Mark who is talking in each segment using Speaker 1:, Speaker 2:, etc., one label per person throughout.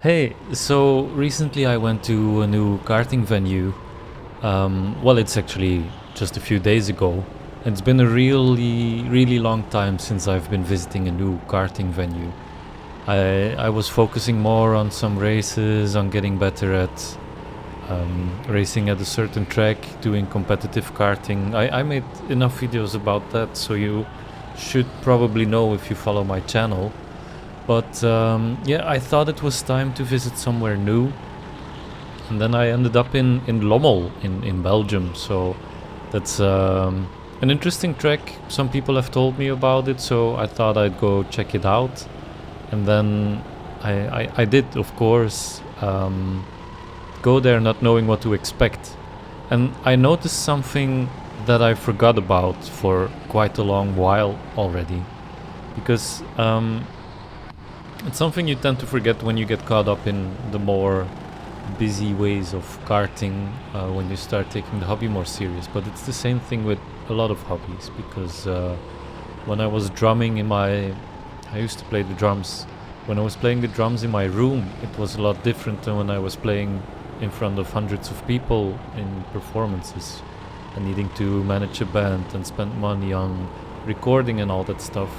Speaker 1: Hey, so recently I went to a new karting venue. Well, it's actually just a few days ago. It's been a really long time since I've been visiting a new karting venue. I was focusing more on some races, on getting better at racing at a certain track, doing competitive karting. I made enough videos about that, so you should probably know if you follow my channel. But yeah, I thought it was time to visit somewhere new. And then I ended up in Lommel in Belgium. So that's an interesting track. Some people have told me about it, so I thought I'd go check it out. And then I did, of course, go there not knowing what to expect. And I noticed something that I forgot about for quite a long while already. Because it's something you tend to forget when you get caught up in the more busy ways of karting when you start taking the hobby more serious. But it's the same thing with a lot of hobbies because when I was drumming in my. I used to play the drums. When I was playing the drums in my room, it was a lot different than when I was playing in front of hundreds of people in performances and needing to manage a band and spend money on recording and all that stuff.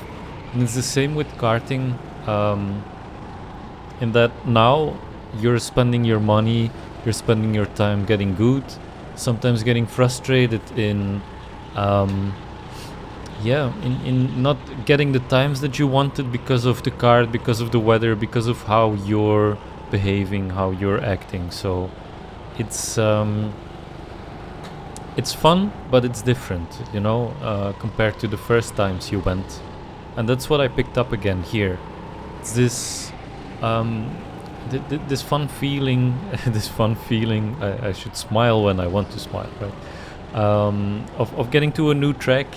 Speaker 1: And it's the same with karting, in that now you're spending your money, you're spending your time getting good, sometimes getting frustrated in not getting the times that you wanted because of the card, because of the weather, because of how you're behaving, how you're acting. So it's it's fun, but it's different, compared to the first times you went. And that's what I picked up again here. It's this this fun feeling, this fun feeling. I should smile when I want to smile, right? Of getting to a new track,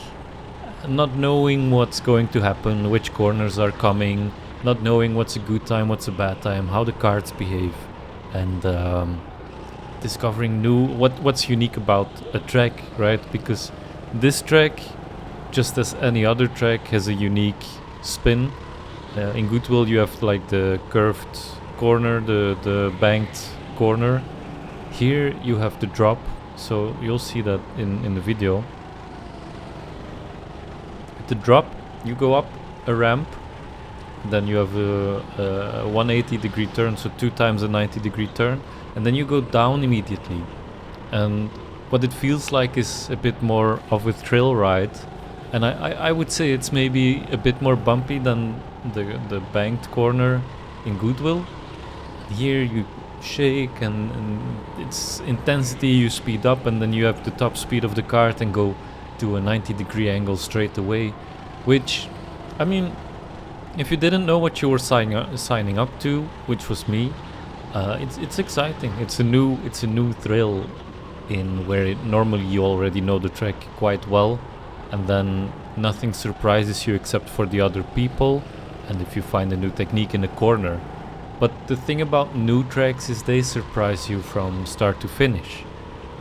Speaker 1: not knowing what's going to happen, which corners are coming, not knowing what's a good time, what's a bad time, how the cards behave, and discovering what's unique about a track, right? Because this track, just as any other track, has a unique spin. In Goodwill, you have like the curved corner, the banked corner. Here you have the drop, so you'll see that in the video. At the drop, you go up a ramp, then you have a 180-degree turn, so 2 times a 90-degree turn, and then you go down immediately. And what it feels like is a bit more of a thrill ride. And I would say it's maybe a bit more bumpy than the banked corner in Goodwill. Here you shake and it's intensity, you speed up, and then you have the top speed of the kart and go to a 90-degree angle straight away. Which, I mean, if you didn't know what you were signing up to, which was me, it's exciting. It's a new thrill in where normally you already know the track quite well. And then nothing surprises you except for the other people and if you find a new technique in a corner. But the thing about new tracks is they surprise you from start to finish,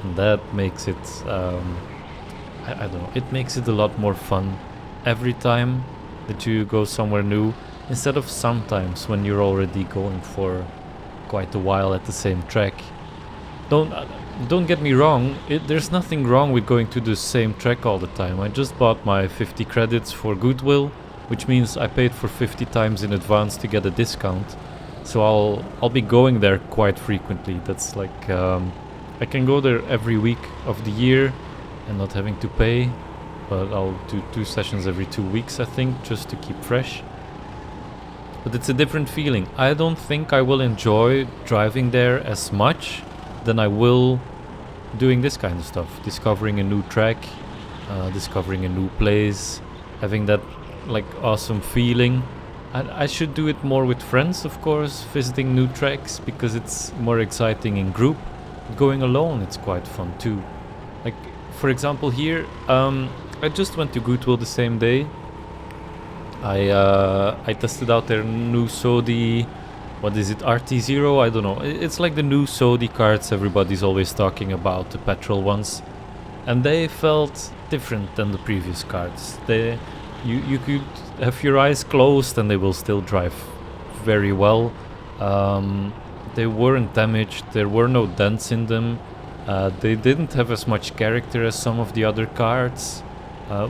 Speaker 1: and that makes it I don't know, it makes it a lot more fun every time that you go somewhere new, instead of sometimes when you're already going for quite a while at the same track. Don't get me wrong, there's nothing wrong with going to the same track all the time. I just bought my 50 credits for Goodwill, which means I paid for 50 times in advance to get a discount. So I'll be going there quite frequently. That's like I can go there every week of the year and not having to pay, but I'll do 2 sessions every 2 weeks, I think, just to keep fresh. But it's a different feeling. I don't think I will enjoy driving there as much than I will doing this kind of stuff, discovering a new track, discovering a new place, having that like awesome feeling. I should do it more with friends, of course, visiting new tracks, because it's more exciting in group. Going alone, it's quite fun too. Like, for example, here, I just went to Goodwill the same day. I tested out their new Sodi. What is it, RT0? I don't know. It's like the new Sodi carts everybody's always talking about, the petrol ones. And they felt different than the previous carts. You could have your eyes closed and they will still drive very well. They weren't damaged, there were no dents in them. They didn't have as much character as some of the other karts.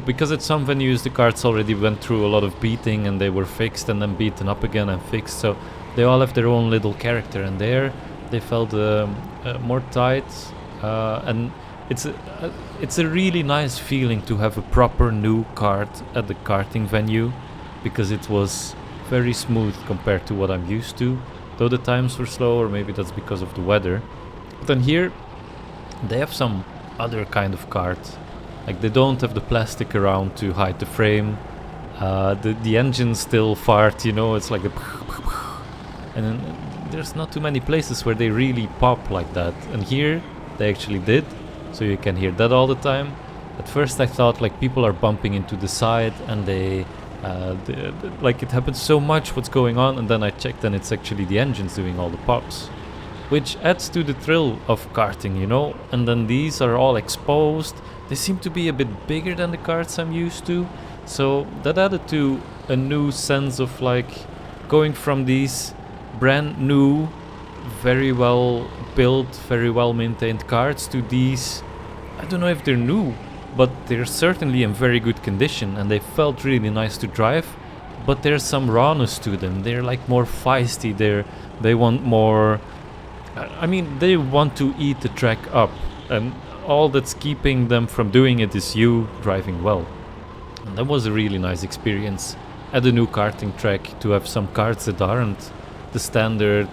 Speaker 1: Because at some venues the karts already went through a lot of beating and they were fixed and then beaten up again and fixed. So they all have their own little character, and there they felt more tight. And it's a really nice feeling to have a proper new kart at the karting venue, because it was very smooth compared to what I'm used to. Though the times were slow, or maybe that's because of the weather. But then here they have some other kind of kart. Like, they don't have the plastic around to hide the frame. The engine still fart, you know, it's like a and then there's not too many places where they really pop like that. And here they actually did, so you can hear that all the time. At first I thought like people are bumping into the side and they like it happens so much, what's going on, and then I checked and it's actually the engines doing all the pops, which adds to the thrill of karting, you know. And then these are all exposed. They seem to be a bit bigger than the karts I'm used to, so that added to a new sense of like going from these brand new, very well built, very well maintained karts to these, I don't know if they're new, but they're certainly in very good condition and they felt really nice to drive. But there's some rawness to them. They're like more feisty. They want more. I mean, they want to eat the track up, and all that's keeping them from doing it is you driving well. And that was a really nice experience at the new karting track, to have some karts that aren't the standard,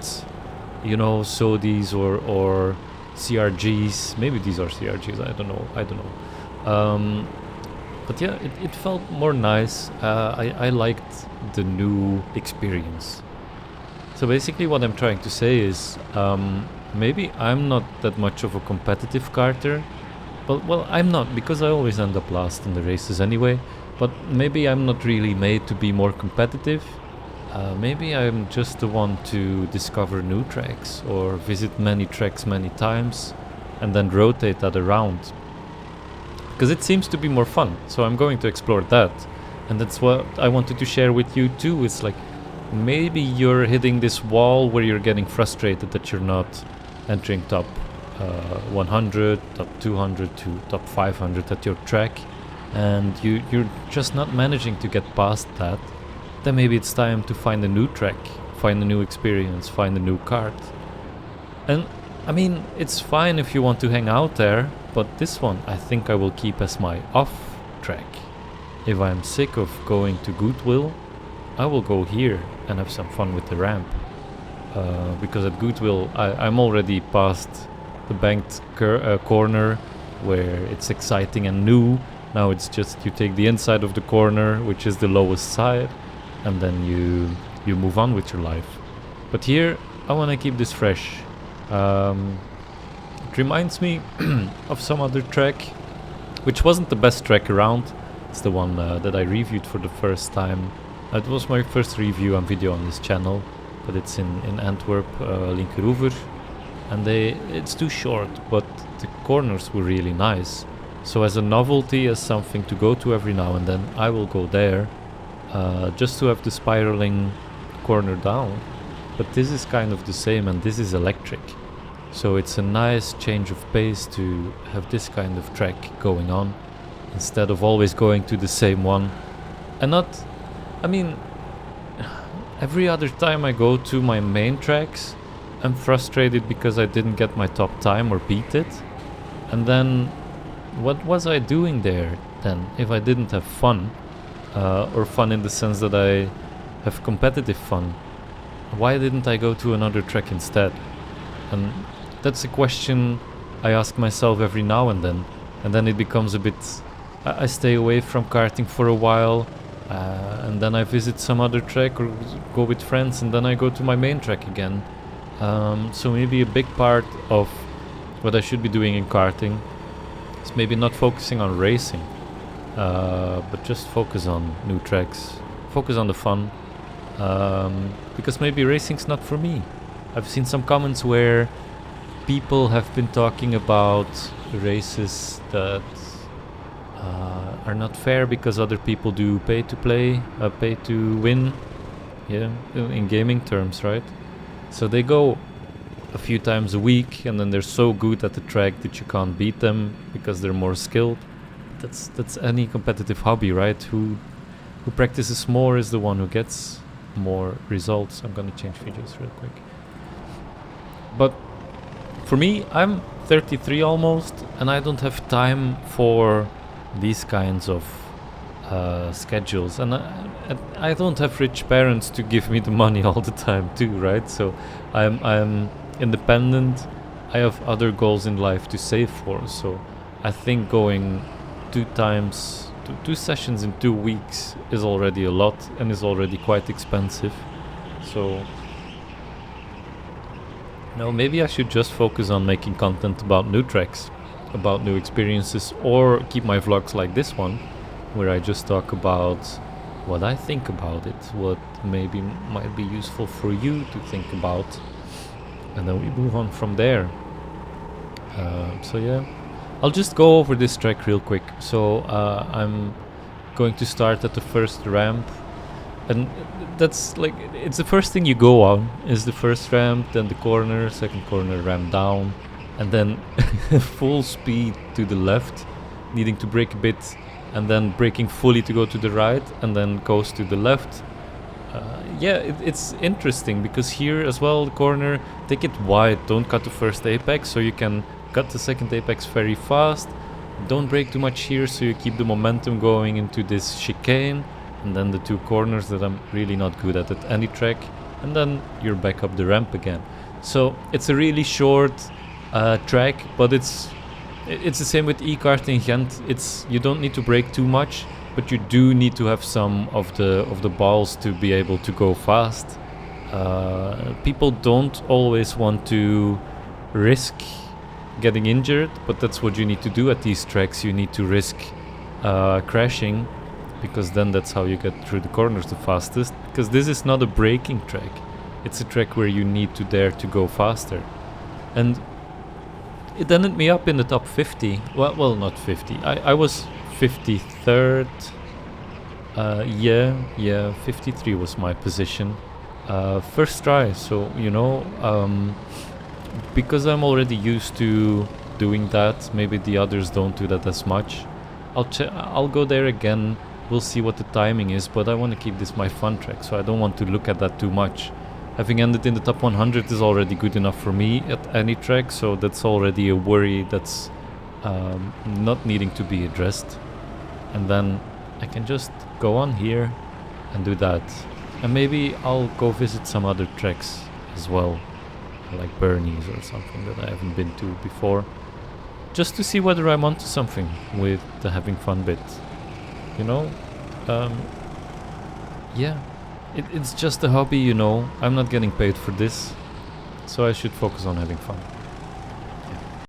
Speaker 1: you know, Sodis or CRGs. Maybe these are CRGs. I don't know. But yeah, it felt more nice. I liked the new experience. So basically what I'm trying to say is, maybe I'm not that much of a competitive karter. Well, I'm not, because I always end up last in the races anyway. But maybe I'm not really made to be more competitive. Maybe I'm just the one to discover new tracks or visit many tracks many times and then rotate that around. Because it seems to be more fun, so I'm going to explore that. And that's what I wanted to share with you too. It's like, maybe you're hitting this wall where you're getting frustrated that you're not entering top 100, top 200 to top 500 at your track, and you're just not managing to get past that. Then maybe it's time to find a new track, find a new experience, find a new kart. And I mean, it's fine if you want to hang out there, but this one I think I will keep as my off track. If I'm sick of going to Goodwill, I will go here and have some fun with the ramp. Because at Goodwill I'm already past the banked corner where it's exciting and new. Now it's just you take the inside of the corner, which is the lowest side, and then you move on with your life. But here I want to keep this fresh. It reminds me of some other track, which wasn't the best track around. It's the one that I reviewed for the first time. It was my first review and video on this channel, but it's in Antwerp, Linkeroever, and it's too short, but the corners were really nice. So as a novelty, as something to go to every now and then, I will go there, just to have the spiraling corner down. But this is kind of the same, and this is electric. So it's a nice change of pace to have this kind of track going on, instead of always going to the same one. And not, I mean, every other time I go to my main tracks, I'm frustrated because I didn't get my top time or beat it. And then, what was I doing there then, if I didn't have fun? Or fun in the sense that I have competitive fun. Why didn't I go to another track instead? And that's a question I ask myself every now and then it becomes a bit... I stay away from karting for a while, and then I visit some other track or go with friends, and then I go to my main track again. So maybe a big part of what I should be doing in karting is maybe not focusing on racing, but just focus on new tracks, focus on the fun, because maybe racing's not for me. I've seen some comments where people have been talking about races that are not fair because other people do pay to play, pay to win, yeah, in gaming terms, right? So they go a few times a week, and then they're so good at the track that you can't beat them because they're more skilled. That's any competitive hobby, right? Who practices more is the one who gets more results. I'm gonna change videos real quick. But for me, I'm 33 almost, and I don't have time for these kinds of schedules, and I don't have rich parents to give me the money all the time too, right? So I'm independent. I have other goals in life to save for, so I think going two sessions in 2 weeks is already a lot and is already quite expensive. So no, maybe I should just focus on making content about new tracks, about new experiences, or keep my vlogs like this one, where I just talk about what I think about it, what maybe might be useful for you to think about, and then we move on from there. So yeah, I'll just go over this track real quick. So I'm going to start at the first ramp, and that's like, it's the first thing you go on is the first ramp, then the corner, second corner, ramp down, and then full speed to the left, needing to brake a bit, and then braking fully to go to the right, and then goes to the left. It's interesting because here as well, the corner, take it wide, don't cut the first apex, so you can cut the second apex very fast. Don't brake too much here, so you keep the momentum going into this chicane, and then the two corners that I'm really not good at any track, and then you're back up the ramp again. So it's a really short track, but it's the same with e-karting Ghent. You don't need to brake too much, but you do need to have some of the balls to be able to go fast. People don't always want to risk getting injured, but that's what you need to do at these tracks. You need to risk crashing, because then that's how you get through the corners the fastest, because this is not a braking track. It's a track where you need to dare to go faster. And it ended me up in the top 50. Well, not 50. I was 53rd. 53 was my position. First try, so, because I'm already used to doing that, maybe the others don't do that as much. I'll go there again. We'll see what the timing is, but I want to keep this my fun track, so I don't want to look at that too much. Having ended in the top 100 is already good enough for me at any track, so that's already a worry that's not needing to be addressed. And then I can just go on here and do that. And maybe I'll go visit some other tracks as well, like Bernie's or something that I haven't been to before, just to see whether I'm onto something with the having fun bit. It's just a hobby, I'm not getting paid for this, so I should focus on having fun.